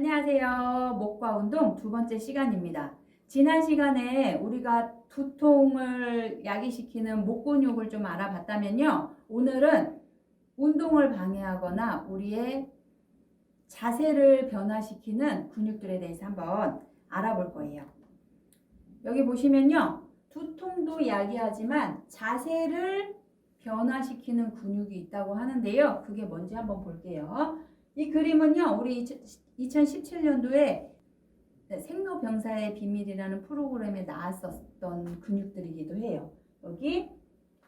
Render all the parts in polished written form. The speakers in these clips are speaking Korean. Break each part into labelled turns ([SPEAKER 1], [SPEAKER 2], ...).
[SPEAKER 1] 안녕하세요. 목과 운동 두 번째 시간입니다. 지난 시간에 우리가 두통을 야기시키는 목 근육을 좀 알아봤다면요. 오늘은 운동을 방해하거나 우리의 자세를 변화시키는 근육들에 대해서 한번 알아볼 거예요. 여기 보시면요. 두통도 야기하지만 자세를 변화시키는 근육이 있다고 하는데요. 그게 뭔지 한번 볼게요. 이 그림은요. 우리 2017년도에 생로병사의 비밀이라는 프로그램에 나왔었던 근육들이기도 해요. 여기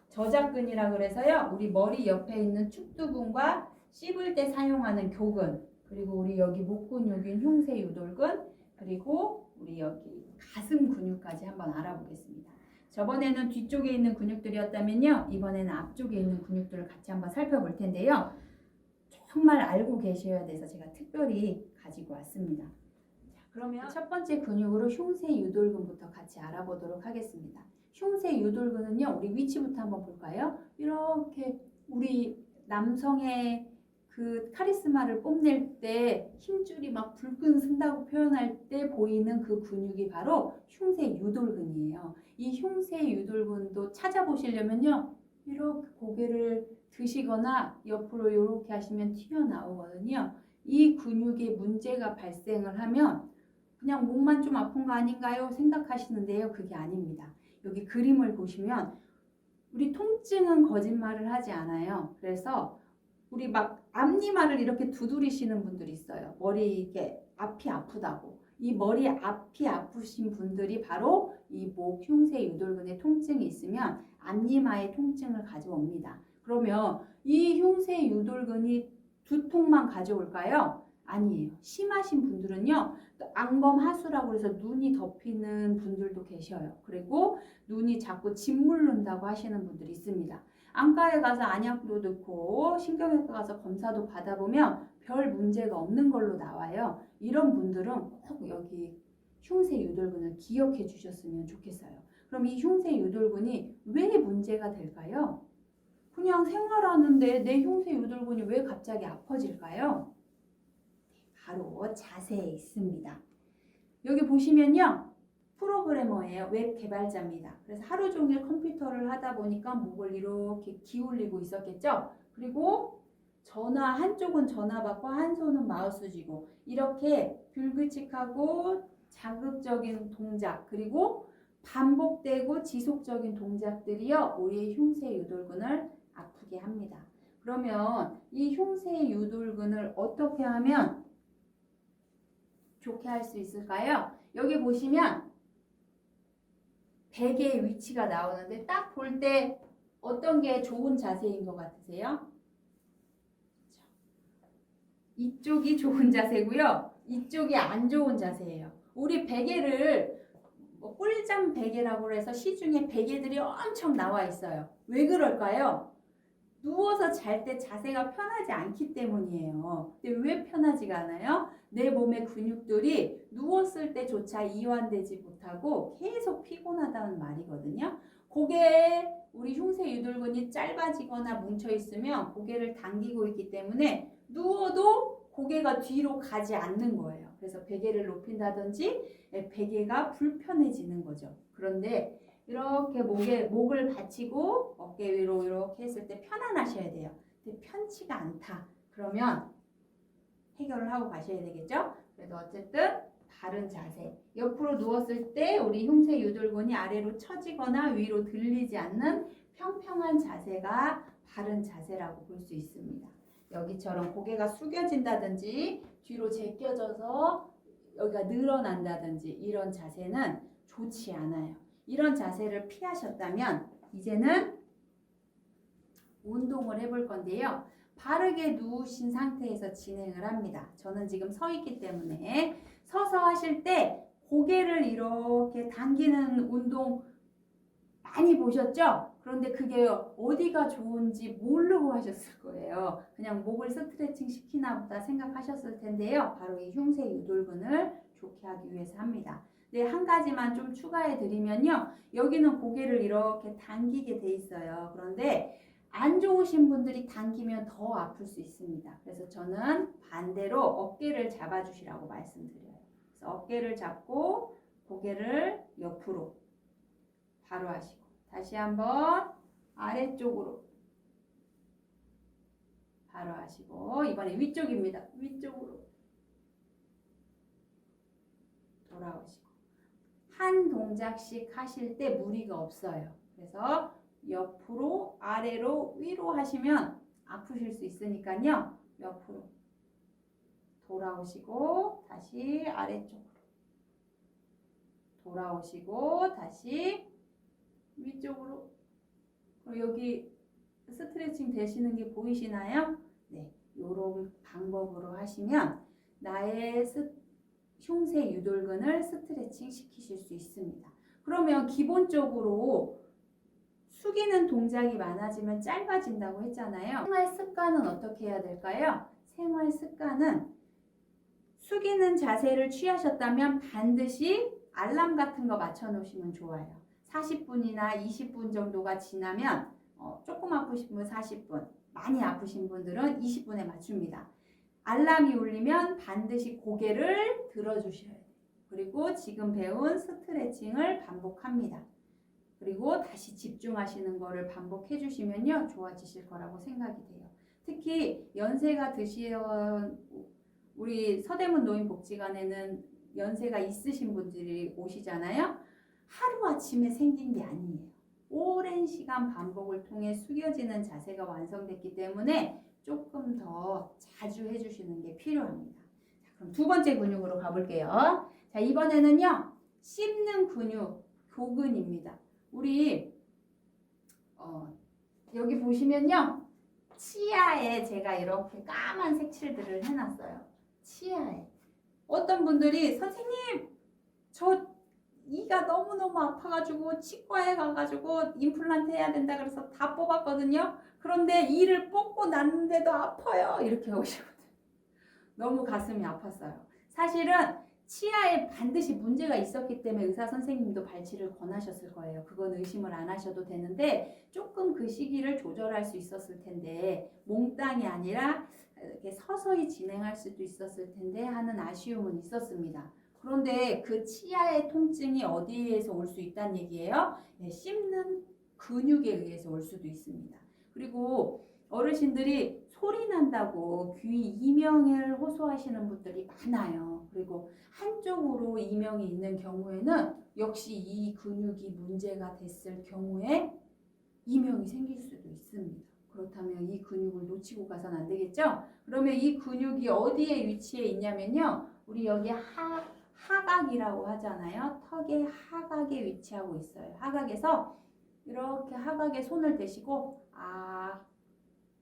[SPEAKER 1] 저작근이라고 그래서요. 우리 머리 옆에 있는 축두근과 씹을 때 사용하는 교근, 그리고 우리 여기 목 근육인 흉쇄유돌근, 그리고 우리 여기 가슴 근육까지 한번 알아보겠습니다. 저번에는 뒤쪽에 있는 근육들이었다면요. 이번에는 앞쪽에 있는 근육들을 같이 한번 살펴볼 텐데요. 정말 알고 계셔야 돼서 제가 특별히 가지고 왔습니다. 자, 그러면 첫 번째 근육으로 흉쇄유돌근부터 같이 알아보도록 하겠습니다. 흉쇄유돌근은요, 우리 위치부터 한번 볼까요? 이렇게 우리 남성의 그 카리스마를 뽐낼 때 힘줄이 막 불끈 쓴다고 표현할 때 보이는 그 근육이 바로 흉쇄유돌근이에요. 이 흉쇄유돌근도 찾아보시려면요, 이렇게 고개를 드시거나 옆으로 이렇게 하시면 튀어나오거든요. 이 근육에 문제가 발생을 하면 그냥 목만 좀 아픈 거 아닌가요? 생각하시는데요. 그게 아닙니다. 여기 그림을 보시면 우리 통증은 거짓말을 하지 않아요. 그래서 우리 막 앞니말을 이렇게 두드리시는 분들이 있어요. 머리 이게 앞이 아프다고. 이 머리 앞이 아프신 분들이 바로 이 목 흉쇄유돌근의 통증이 있으면 앞니마의 통증을 가져옵니다. 그러면 이 흉쇄유돌근이 두통만 가져올까요? 아니에요. 심하신 분들은요, 안검하수라고 해서 눈이 덮이는 분들도 계셔요. 그리고 눈이 자꾸 짓무른다고 하시는 분들이 있습니다. 안과에 가서 안약도 넣고 신경외과 가서 검사도 받아보면 별 문제가 없는 걸로 나와요. 이런 분들은 꼭 여기 흉쇄유돌근을 기억해 주셨으면 좋겠어요. 그럼 이 흉쇄유돌근이 왜 문제가 될까요? 그냥 생활하는데 내 흉쇄유돌근이 왜 갑자기 아파질까요? 바로 자세에 있습니다. 여기 보시면요. 프로그래머예요. 웹 개발자입니다. 그래서 하루 종일 컴퓨터를 하다 보니까 목을 이렇게 기울이고 있었겠죠. 그리고 전화 한쪽은 전화 받고 한 손은 마우스 쥐고 이렇게 불규칙하고 자극적인 동작, 그리고 반복되고 지속적인 동작들이요, 우리의 흉쇄유돌근을 아프게 합니다. 그러면 이 흉쇄유돌근을 어떻게 하면 좋게 할 수 있을까요? 여기 보시면 베개의 위치가 나오는데 딱 볼 때 어떤 게 좋은 자세인 것 같으세요? 이쪽이 좋은 자세고요. 이쪽이 안 좋은 자세예요. 우리 베개를 꿀잠 베개라고 해서 시중에 베개들이 엄청 나와 있어요. 왜 그럴까요? 누워서 잘 때 자세가 편하지 않기 때문이에요. 근데 왜 편하지가 않아요? 내 몸의 근육들이 누웠을 때조차 이완되지 못하고 계속 피곤하다는 말이거든요. 고개에 우리 흉쇄유돌근이 짧아지거나 뭉쳐 있으면 고개를 당기고 있기 때문에 누워도 고개가 뒤로 가지 않는 거예요. 그래서 베개를 높인다든지 베개가 불편해지는 거죠. 그런데 이렇게 목을 받치고 어깨 위로 이렇게 했을 때 편안하셔야 돼요. 근데 편치가 않다. 그러면 해결을 하고 가셔야 되겠죠? 그래도 어쨌든 바른 자세. 옆으로 누웠을 때 우리 흉쇄유돌근이 아래로 처지거나 위로 들리지 않는 평평한 자세가 바른 자세라고 볼 수 있습니다. 여기처럼 고개가 숙여진다든지 뒤로 제껴져서 여기가 늘어난다든지 이런 자세는 좋지 않아요. 이런 자세를 피하셨다면 이제는 운동을 해볼 건데요. 바르게 누우신 상태에서 진행을 합니다. 저는 지금 서 있기 때문에 서서 하실 때 고개를 이렇게 당기는 운동 많이 보셨죠? 그런데 그게 어디가 좋은지 모르고 하셨을 거예요. 그냥 목을 스트레칭 시키나 보다 생각하셨을 텐데요. 바로 이 흉쇄유돌근을 좋게 하기 위해서 합니다. 네, 한 가지만 좀 추가해 드리면요. 여기는 고개를 이렇게 당기게 돼 있어요. 그런데 안 좋으신 분들이 당기면 더 아플 수 있습니다. 그래서 저는 반대로 어깨를 잡아주시라고 말씀드려요. 그래서 어깨를 잡고 고개를 옆으로 바로 하시고 다시 한번 아래쪽으로 바로 하시고 이번에 위쪽입니다. 위쪽으로 돌아오시고 한 동작씩 하실 때 무리가 없어요. 그래서 옆으로 아래로 위로 하시면 아프실 수 있으니까요. 옆으로 돌아오시고 다시 아래쪽으로 돌아오시고 다시 위쪽으로. 여기 스트레칭 되시는 게 보이시나요? 네, 이런 방법으로 하시면 나의 흉쇄 유돌근을 스트레칭 시키실 수 있습니다. 그러면 기본적으로 숙이는 동작이 많아지면 짧아진다고 했잖아요. 생활 습관은 어떻게 해야 될까요? 생활 습관은 숙이는 자세를 취하셨다면 반드시 알람 같은 거 맞춰 놓으시면 좋아요. 40분이나 20분 정도가 지나면 조금 아프신 분 40분, 많이 아프신 분들은 20분에 맞춥니다. 알람이 울리면 반드시 고개를 들어주셔야 돼요. 그리고 지금 배운 스트레칭을 반복합니다. 그리고 다시 집중하시는 거를 반복해 주시면요 좋아지실 거라고 생각이 돼요. 특히 연세가 드신 우리 서대문 노인복지관에는 연세가 있으신 분들이 오시잖아요. 하루아침에 생긴 게 아니에요. 오랜 시간 반복을 통해 숙여지는 자세가 완성됐기 때문에 조금 더 자주 해주시는 게 필요합니다. 자, 그럼 두 번째 근육으로 가볼게요. 자, 이번에는요 씹는 근육 교근입니다. 우리 여기 보시면요 치아에 제가 이렇게 까만 색칠들을 해놨어요. 치아에 어떤 분들이 선생님 저 이가 너무너무 아파가지고 치과에 가가지고 임플란트 해야 된다 그래서 다 뽑았거든요. 그런데 이를 뽑고 났는데도 아파요 이렇게 오시거든요. 너무 가슴이 아팠어요. 사실은 치아에 반드시 문제가 있었기 때문에 의사 선생님도 발치를 권하셨을 거예요. 그건 의심을 안 하셔도 되는데 조금 그 시기를 조절할 수 있었을 텐데 몽땅이 아니라 이렇게 서서히 진행할 수도 있었을 텐데 하는 아쉬움은 있었습니다. 그런데 그 치아의 통증이 어디에서 올 수 있다는 얘기예요? 네, 씹는 근육에 의해서 올 수도 있습니다. 그리고 어르신들이 소리 난다고 귀 이명을 호소하시는 분들이 많아요. 그리고 한쪽으로 이명이 있는 경우에는 역시 이 근육이 문제가 됐을 경우에 이명이 생길 수도 있습니다. 그렇다면 이 근육을 놓치고 가서는 안 되겠죠? 그러면 이 근육이 어디에 위치해 있냐면요. 우리 여기 하각이라고 하잖아요. 턱의 하각에 위치하고 있어요. 하각에서 이렇게 하각에 손을 대시고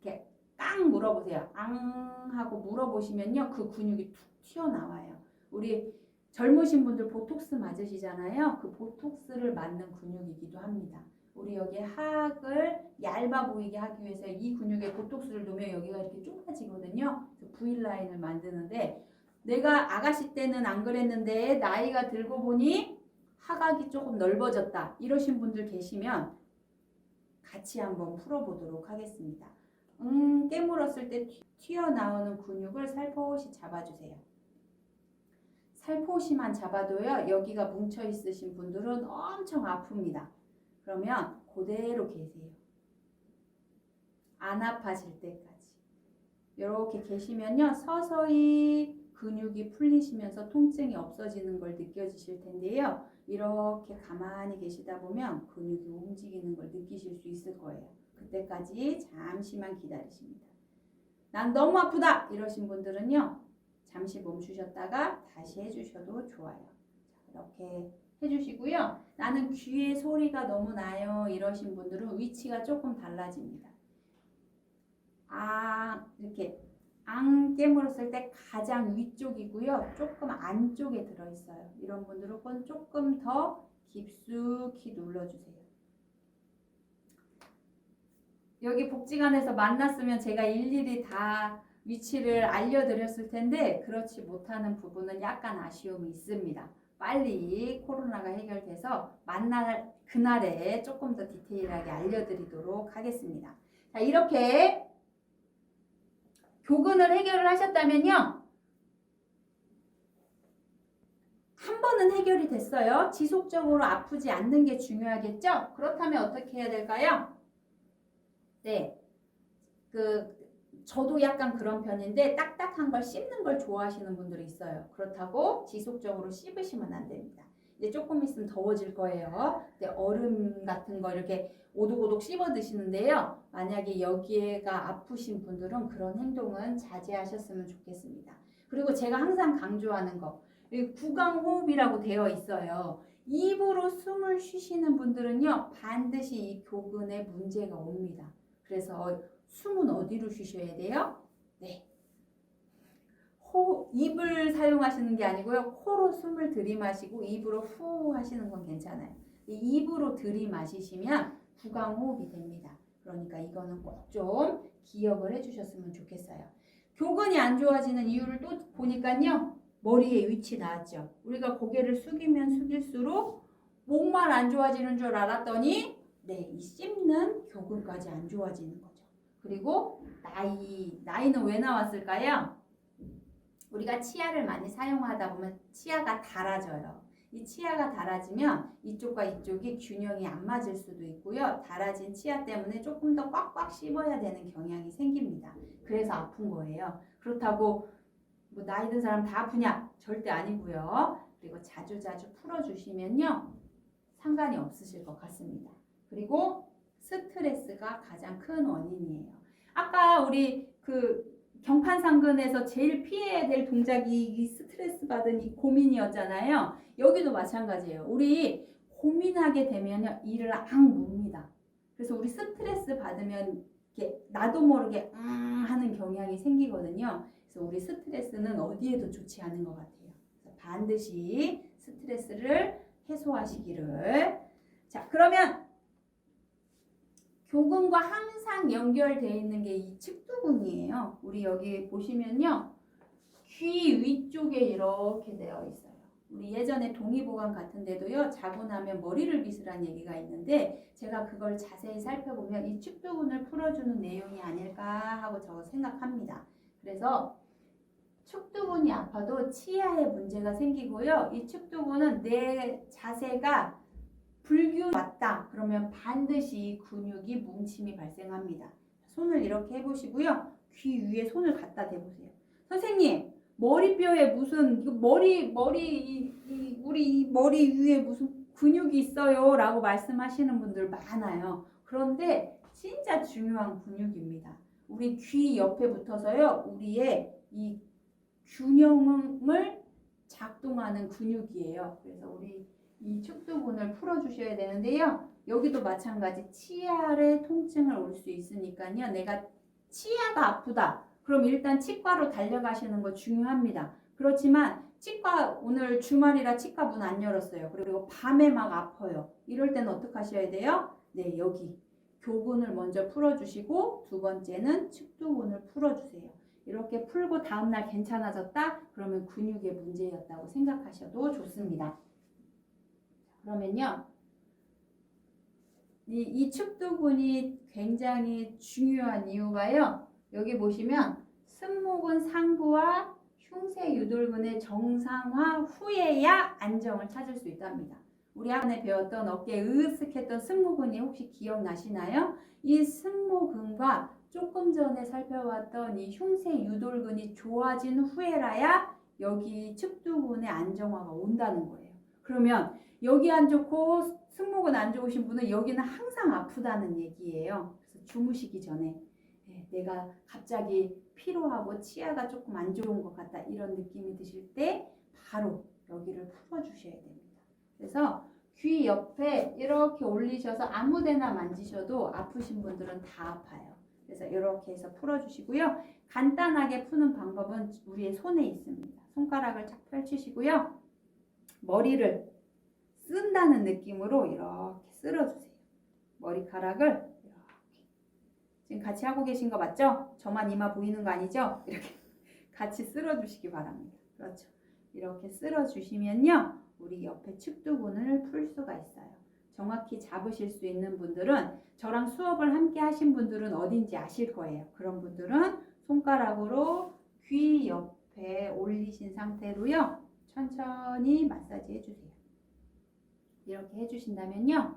[SPEAKER 1] 이렇게 깡 물어보세요. 앙 하고 물어보시면요. 그 근육이 툭 튀어나와요. 우리 젊으신 분들 보톡스 맞으시잖아요. 그 보톡스를 맞는 근육이기도 합니다. 우리 여기 하악을 얇아 보이게 하기 위해서 이 근육에 보톡스를 놓으면 여기가 이렇게 좁아지거든요. V라인을 만드는데 내가 아가씨 때는 안 그랬는데 나이가 들고 보니 하각이 조금 넓어졌다. 이러신 분들 계시면 같이 한번 풀어보도록 하겠습니다. 깨물었을 때 튀어나오는 근육을 살포시 잡아주세요. 살포시만 잡아도요. 여기가 뭉쳐 있으신 분들은 엄청 아픕니다. 그러면 그대로 계세요. 안 아파질 때까지. 이렇게 계시면요. 서서히 근육이 풀리시면서 통증이 없어지는 걸 느껴지실 텐데요. 이렇게 가만히 계시다 보면 근육이 움직이는 걸 느끼실 수 있을 거예요. 그때까지 잠시만 기다리십니다. 난 너무 아프다 이러신 분들은요. 잠시 멈추셨다가 다시 해주셔도 좋아요. 자, 이렇게 해주시고요. 나는 귀에 소리가 너무 나요 이러신 분들은 위치가 조금 달라집니다. 이렇게 앙 깨물었을 때 가장 위쪽이고요. 조금 안쪽에 들어있어요. 이런 분들은 조금 더 깊숙이 눌러주세요. 여기 복지관에서 만났으면 제가 일일이 다 위치를 알려드렸을 텐데 그렇지 못하는 부분은 약간 아쉬움이 있습니다. 빨리 코로나가 해결돼서 만날 그날에 조금 더 디테일하게 알려드리도록 하겠습니다. 자, 이렇게 교근을 해결을 하셨다면요. 한 번은 해결이 됐어요. 지속적으로 아프지 않는 게 중요하겠죠? 그렇다면 어떻게 해야 될까요? 네. 저도 약간 그런 편인데 딱딱한 걸 씹는 걸 좋아하시는 분들이 있어요. 그렇다고 지속적으로 씹으시면 안 됩니다. 이제 조금 있으면 더워질 거예요. 얼음 같은 거 이렇게 오독오독 씹어 드시는데요. 만약에 여기가 아프신 분들은 그런 행동은 자제하셨으면 좋겠습니다. 그리고 제가 항상 강조하는 거, 구강호흡이라고 되어 있어요. 입으로 숨을 쉬시는 분들은요, 반드시 이 교근에 문제가 옵니다. 그래서 숨은 어디로 쉬셔야 돼요? 네. 입을 사용하시는 게 아니고요. 코로 숨을 들이마시고 입으로 후 하시는 건 괜찮아요. 입으로 들이마시시면 구강호흡이 됩니다. 그러니까 이거는 꼭 좀 기억을 해주셨으면 좋겠어요. 교근이 안 좋아지는 이유를 또 보니까요. 머리의 위치 나왔죠. 우리가 고개를 숙이면 숙일수록 목만 안 좋아지는 줄 알았더니 네, 이 씹는 교근까지 안 좋아지는 거죠. 그리고 나이는 왜 나왔을까요? 우리가 치아를 많이 사용하다 보면 치아가 닳아져요. 이 치아가 닳아지면 이쪽과 이쪽이 균형이 안 맞을 수도 있고요. 닳아진 치아 때문에 조금 더 꽉꽉 씹어야 되는 경향이 생깁니다. 그래서 아픈 거예요. 그렇다고 뭐 나이 든 사람 다 아프냐? 절대 아니고요. 그리고 자주자주 풀어주시면요. 상관이 없으실 것 같습니다. 그리고 스트레스가 가장 큰 원인이에요. 아까 우리 경판상근에서 제일 피해야 될 동작이 이 스트레스 받은 이 고민이었잖아요. 여기도 마찬가지예요. 우리 고민하게 되면 이를 앙 뭅니다. 그래서 우리 스트레스 받으면 이렇게 나도 모르게 하는 경향이 생기거든요. 그래서 우리 스트레스는 어디에도 좋지 않은 것 같아요. 그래서 반드시 스트레스를 해소하시기를. 자, 그러면 교근과 항상 연결되어 있는 게 이 측두근이에요. 우리 여기 보시면요. 귀 위쪽에 이렇게 되어 있어요. 우리 예전에 동의보감 같은 데도요. 자고 나면 머리를 빗으란 얘기가 있는데 제가 그걸 자세히 살펴보면 이 측두근을 풀어주는 내용이 아닐까 하고 저 생각합니다. 그래서 측두근이 아파도 치아에 문제가 생기고요. 이 측두근은 내 자세가 불균 맞다. 그러면 반드시 근육이 뭉침이 발생합니다. 손을 이렇게 해보시고요. 귀 위에 손을 갖다 대보세요. 선생님, 머리뼈에 무슨 우리 머리 위에 무슨 근육이 있어요 라고 말씀하시는 분들 많아요. 그런데 진짜 중요한 근육입니다. 우리 귀 옆에 붙어서요. 우리의 이 균형을 작동하는 근육이에요. 그래서 우리 이 측두근을 풀어주셔야 되는데요. 여기도 마찬가지 치아의 통증을 올 수 있으니까요. 내가 치아가 아프다. 그럼 일단 치과로 달려가시는 거 중요합니다. 그렇지만 치과 오늘 주말이라 치과 문 안 열었어요. 그리고 밤에 막 아파요. 이럴 때는 어떻게 하셔야 돼요? 네, 여기 교근을 먼저 풀어주시고 두 번째는 측두근을 풀어주세요. 이렇게 풀고 다음날 괜찮아졌다? 그러면 근육의 문제였다고 생각하셔도 좋습니다. 그러면요. 이 측두근이 굉장히 중요한 이유가요. 여기 보시면 승모근 상부와 흉쇄 유돌근의 정상화 후에야 안정을 찾을 수 있답니다. 우리 학원에 배웠던 어깨에 으쓱했던 승모근이 혹시 기억나시나요? 이 승모근과 조금 전에 살펴봤던 이 흉쇄 유돌근이 좋아진 후에라야 여기 측두근의 안정화가 온다는 거예요. 그러면 여기 안 좋고 승모근 안 좋으신 분은 여기는 항상 아프다는 얘기예요. 그래서 주무시기 전에 내가 갑자기 피로하고 치아가 조금 안 좋은 것 같다 이런 느낌이 드실 때 바로 여기를 풀어주셔야 됩니다. 그래서 귀 옆에 이렇게 올리셔서 아무데나 만지셔도 아프신 분들은 다 아파요. 그래서 이렇게 해서 풀어주시고요. 간단하게 푸는 방법은 우리의 손에 있습니다. 손가락을 착 펼치시고요. 머리를 쓴다는 느낌으로 이렇게 쓸어주세요. 머리카락을 이렇게. 지금 같이 하고 계신 거 맞죠? 저만 이마 보이는 거 아니죠? 이렇게 같이 쓸어주시기 바랍니다. 그렇죠. 이렇게 쓸어주시면요. 우리 옆에 측두근을 풀 수가 있어요. 정확히 잡으실 수 있는 분들은 저랑 수업을 함께 하신 분들은 어딘지 아실 거예요. 그런 분들은 손가락으로 귀 옆에 올리신 상태로요. 천천히 마사지 해주세요. 이렇게 해주신다면요.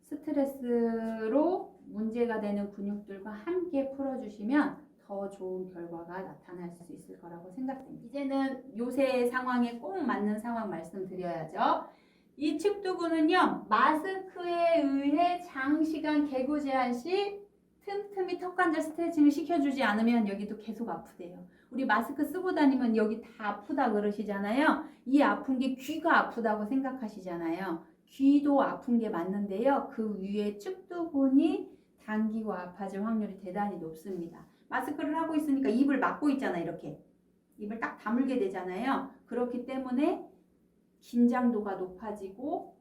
[SPEAKER 1] 스트레스로 문제가 되는 근육들과 함께 풀어주시면 더 좋은 결과가 나타날 수 있을 거라고 생각됩니다. 이제는 요새 상황에 꼭 맞는 상황 말씀드려야죠. 이 측두근은요. 마스크에 의해 장시간 개구 제한 시 틈틈이 턱관절 스트레칭을 시켜주지 않으면 여기도 계속 아프대요. 우리 마스크 쓰고 다니면 여기 다 아프다 그러시잖아요. 이 아픈 게 귀가 아프다고 생각하시잖아요. 귀도 아픈 게 맞는데요. 그 위에 측두근이 당기고 아파질 확률이 대단히 높습니다. 마스크를 하고 있으니까 입을 막고 있잖아요. 이렇게 입을 딱 다물게 되잖아요. 그렇기 때문에 긴장도가 높아지고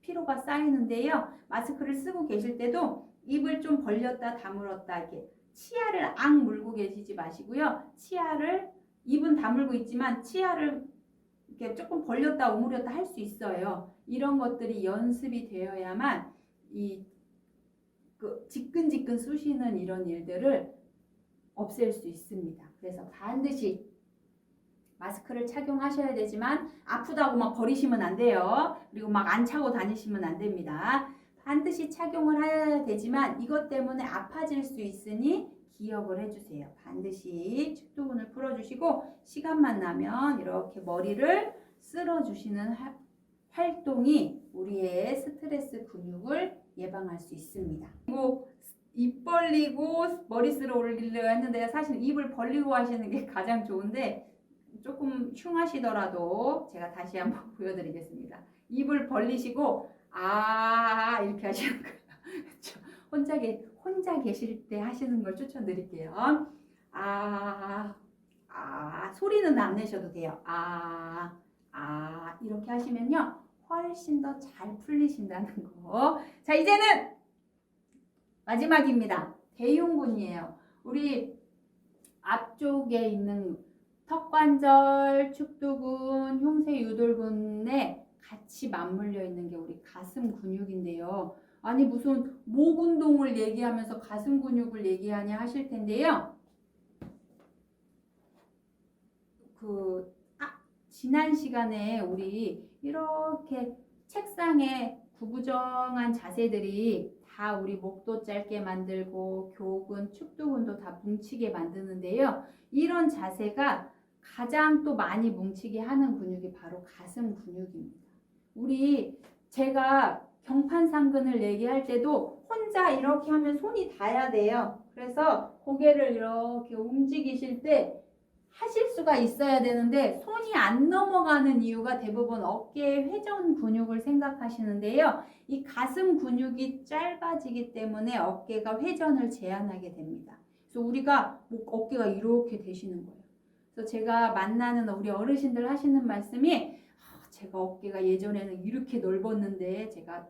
[SPEAKER 1] 피로가 쌓이는데요. 마스크를 쓰고 계실 때도 입을 좀 벌렸다 다물었다 이렇게 치아를 앙 물고 계시지 마시고요. 치아를 입은 다물고 있지만 치아를 이렇게 조금 벌렸다 오므렸다 할 수 있어요. 이런 것들이 연습이 되어야만 이 지끈지끈 쑤시는 이런 일들을 없앨 수 있습니다. 그래서 반드시 마스크를 착용하셔야 되지만 아프다고 막 버리시면 안 돼요. 그리고 막 안 차고 다니시면 안 됩니다. 반드시 착용을 해야 되지만 이것 때문에 아파질 수 있으니 기억을 해주세요. 반드시 측두근을 풀어주시고 시간만 나면 이렇게 머리를 쓸어주시는 활동이 우리의 스트레스 근육을 예방할 수 있습니다. 그리고 입 벌리고 머리 쓸어 올리려고 했는데 사실 입을 벌리고 하시는 게 가장 좋은데 조금 흉하시더라도 제가 다시 한번 보여드리겠습니다. 입을 벌리시고 아 이렇게 하시는 거예요. 혼자 계실 때 하시는 걸 추천드릴게요. 소리는 안 내셔도 돼요. 이렇게 하시면요 훨씬 더 잘 풀리신다는 거. 자 이제는 마지막입니다. 대흉근이에요. 우리 앞쪽에 있는 턱관절, 측두근, 흉쇄유돌근에 같이 맞물려 있는 게 우리 가슴 근육인데요. 아니 무슨 목 운동을 얘기하면서 가슴 근육을 얘기하냐 하실 텐데요. 지난 시간에 우리 이렇게 책상에 구부정한 자세들이 다 우리 목도 짧게 만들고 교근, 측두근도 다 뭉치게 만드는데요. 이런 자세가 가장 또 많이 뭉치게 하는 근육이 바로 가슴 근육입니다. 제가 경판상근을 얘기할 때도 혼자 이렇게 하면 손이 닿아야 돼요. 그래서 고개를 이렇게 움직이실 때 하실 수가 있어야 되는데 손이 안 넘어가는 이유가 대부분 어깨 회전 근육을 생각하시는데요. 이 가슴 근육이 짧아지기 때문에 어깨가 회전을 제한하게 됩니다. 그래서 우리가 어깨가 이렇게 되시는 거예요. 그래서 제가 만나는 우리 어르신들 하시는 말씀이 제가 어깨가 예전에는 이렇게 넓었는데 제가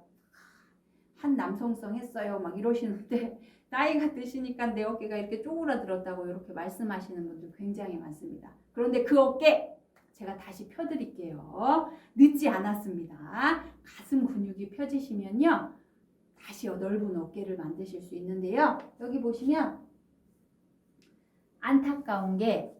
[SPEAKER 1] 한 남성성 했어요 막 이러시는데 나이가 드시니까 내 어깨가 이렇게 쪼그라들었다고 이렇게 말씀하시는 분들 굉장히 많습니다. 그런데 그 어깨 제가 다시 펴드릴게요. 늦지 않았습니다. 가슴 근육이 펴지시면요 다시 넓은 어깨를 만드실 수 있는데요. 여기 보시면 안타까운 게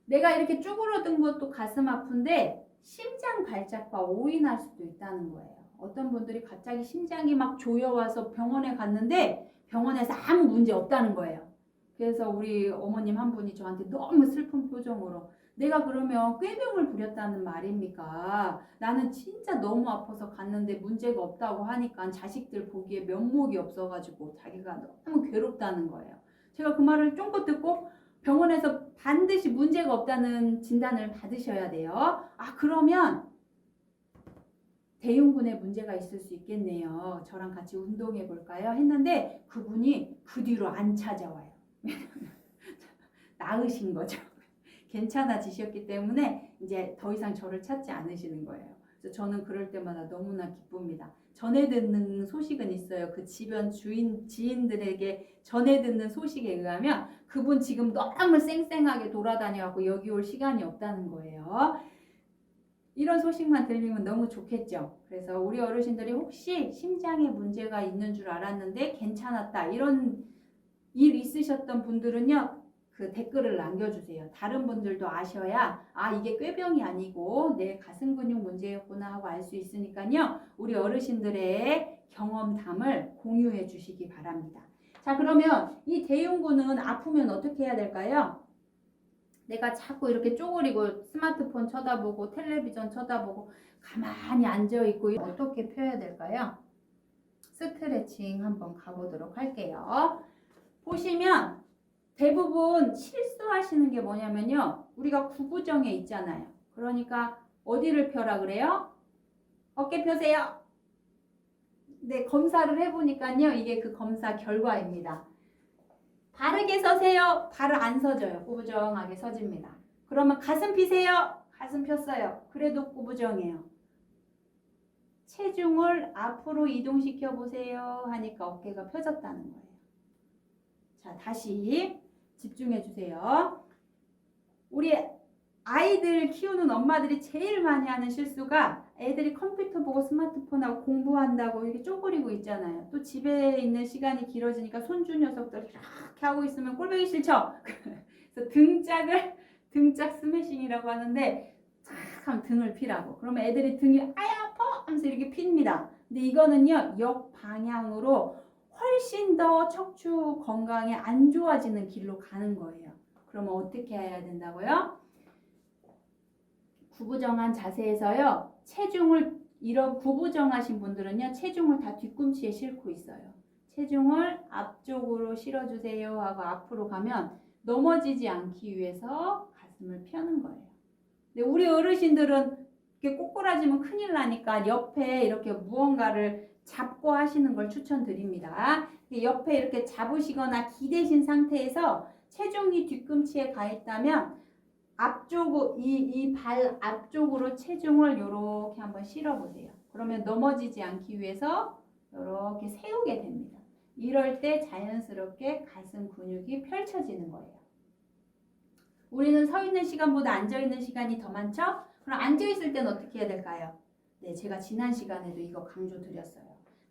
[SPEAKER 1] 내가 이렇게 쭈그러든 것도 가슴 아픈데 심장 발작과 오인할 수도 있다는 거예요. 어떤 분들이 갑자기 심장이 막 조여와서 병원에 갔는데 병원에서 아무 문제 없다는 거예요. 그래서 우리 어머님 한 분이 저한테 너무 슬픈 표정으로 내가 그러면 꾀병을 부렸다는 말입니까? 나는 진짜 너무 아파서 갔는데 문제가 없다고 하니까 자식들 보기에 면목이 없어가지고 자기가 너무 괴롭다는 거예요. 제가 그 말을 쫑긋 듣고 병원에서 반드시 문제가 없다는 진단을 받으셔야 돼요. 그러면 대흉근에 문제가 있을 수 있겠네요. 저랑 같이 운동해 볼까요? 했는데 그분이 그 뒤로 안 찾아와요. 나으신 거죠. 괜찮아지셨기 때문에 이제 더 이상 저를 찾지 않으시는 거예요. 그래서 저는 그럴 때마다 너무나 기쁩니다. 전해 듣는 소식은 있어요. 그 주변 지인들에게 전해 듣는 소식에 의하면 그분 지금 너무 쌩쌩하게 돌아다녀갖고 여기 올 시간이 없다는 거예요. 이런 소식만 들리면 너무 좋겠죠. 그래서 우리 어르신들이 혹시 심장에 문제가 있는 줄 알았는데 괜찮았다, 이런 일 있으셨던 분들은요, 그 댓글을 남겨주세요. 다른 분들도 아셔야 이게 꾀병이 아니고 내 가슴 근육 문제였구나 하고 알 수 있으니까요. 우리 어르신들의 경험담을 공유해 주시기 바랍니다. 자, 그러면 이 대흉근은 아프면 어떻게 해야 될까요? 내가 자꾸 이렇게 쪼그리고 스마트폰 쳐다보고 텔레비전 쳐다보고 가만히 앉아있고 어떻게 펴야 될까요? 스트레칭 한번 가보도록 할게요. 보시면 대부분 실수하시는 게 뭐냐면요, 우리가 구부정에 있잖아요. 그러니까 어디를 펴라 그래요? 어깨 펴세요. 네, 검사를 해보니까요, 이게 그 검사 결과입니다. 바르게 서세요. 바로 안 서져요. 구부정하게 서집니다. 그러면 가슴 피세요. 가슴 폈어요. 그래도 구부정해요. 체중을 앞으로 이동시켜 보세요 하니까 어깨가 펴졌다는 거예요. 자, 다시 집중해 주세요. 우리 아이들 키우는 엄마들이 제일 많이 하는 실수가, 애들이 컴퓨터 보고 스마트폰하고 공부한다고 이렇게 쪼그리고 있잖아요. 또 집에 있는 시간이 길어지니까 손주 녀석들 이렇게 하고 있으면 꼴보기 싫죠? 그래서 등짝 스매싱이라고 하는데, 탁 하면 등을 피라고. 그러면 애들이 등이 아파 하면서 이렇게 핍니다. 근데 이거는요, 역방향으로 훨씬 더 척추 건강에 안 좋아지는 길로 가는 거예요. 그러면 어떻게 해야 된다고요? 구부정한 자세에서요, 체중을, 이런 구부정하신 분들은요, 체중을 다 뒤꿈치에 싣고 있어요. 체중을 앞쪽으로 실어주세요 하고 앞으로 가면 넘어지지 않기 위해서 가슴을 펴는 거예요. 근데 우리 어르신들은 이렇게 꼬꾸라지면 큰일 나니까 옆에 이렇게 무언가를 잡고 하시는 걸 추천드립니다. 옆에 이렇게 잡으시거나 기대신 상태에서 체중이 뒤꿈치에 가 있다면 앞쪽으로, 이 발 앞쪽으로 체중을 이렇게 한번 실어보세요. 그러면 넘어지지 않기 위해서 이렇게 세우게 됩니다. 이럴 때 자연스럽게 가슴 근육이 펼쳐지는 거예요. 우리는 서 있는 시간보다 앉아 있는 시간이 더 많죠? 그럼 앉아 있을 때는 어떻게 해야 될까요? 네, 제가 지난 시간에도 이거 강조드렸어요.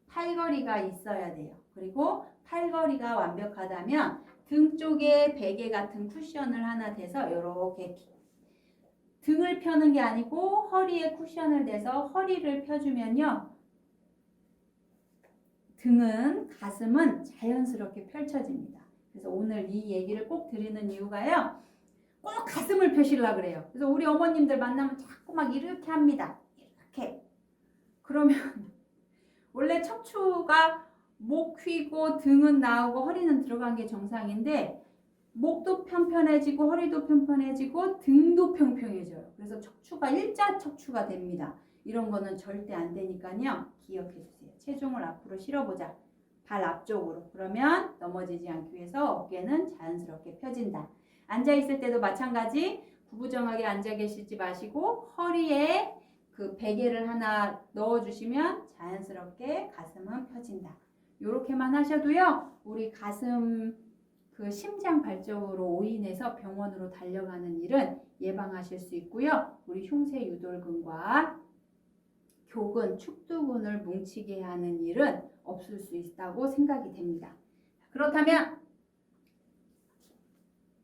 [SPEAKER 1] 팔걸이가 있어야 돼요. 그리고 팔걸이가 완벽하다면 등 쪽에 베개 같은 쿠션을 하나 대서 이렇게 등을 펴는 게 아니고 허리에 쿠션을 대서 허리를 펴주면요, 등은, 가슴은 자연스럽게 펼쳐집니다. 그래서 오늘 이 얘기를 꼭 드리는 이유가요, 꼭 가슴을 펴시려고 그래요. 그래서 우리 어머님들 만나면 자꾸 막 이렇게 합니다. 이렇게. 그러면 원래 척추가 목 휘고 등은 나오고 허리는 들어간 게 정상인데, 목도 편편해지고 허리도 편편해지고 등도 평평해져요. 그래서 척추가 일자 척추가 됩니다. 이런 거는 절대 안 되니까요, 기억해 주세요. 체중을 앞으로 실어보자. 발 앞쪽으로. 그러면 넘어지지 않기 위해서 어깨는 자연스럽게 펴진다. 앉아 있을 때도 마찬가지, 구부정하게 앉아 계시지 마시고 허리에 그 베개를 하나 넣어주시면 자연스럽게 가슴은 펴진다. 이렇게만 하셔도요, 우리 가슴 그 심장 발적으로 오인해서 병원으로 달려가는 일은 예방하실 수 있고요. 우리 흉쇄 유돌근과 교근, 축두근을 뭉치게 하는 일은 없을 수 있다고 생각이 됩니다. 그렇다면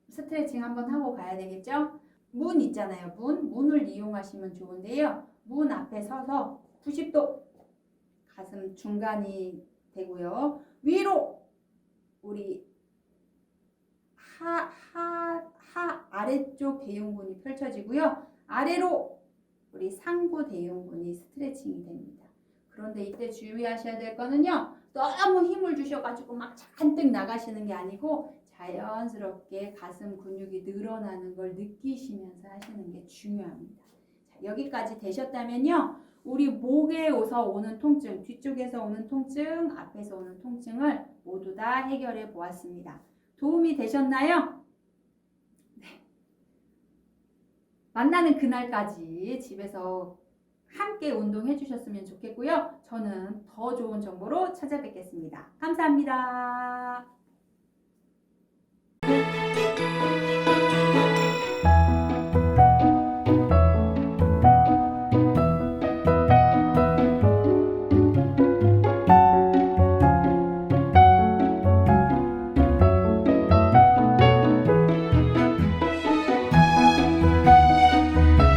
[SPEAKER 1] 스트레칭 한번 하고 가야 되겠죠? 문 있잖아요. 문을 이용하시면 좋은데요. 문 앞에 서서 90도 가슴 중간이 되고요. 위로 우리 아래쪽 대흉근이 펼쳐지고요. 아래로 우리 상부 대흉근이 스트레칭이 됩니다. 그런데 이때 주의하셔야 될 거는요, 너무 힘을 주셔가지고 막 잔뜩 나가시는 게 아니고 자연스럽게 가슴 근육이 늘어나는 걸 느끼시면서 하시는 게 중요합니다. 자, 여기까지 되셨다면요, 우리 목에서 오는 통증, 뒤쪽에서 오는 통증, 앞에서 오는 통증을 모두 다 해결해 보았습니다. 도움이 되셨나요? 네. 만나는 그날까지 집에서 함께 운동해 주셨으면 좋겠고요. 저는 더 좋은 정보로 찾아뵙겠습니다. 감사합니다.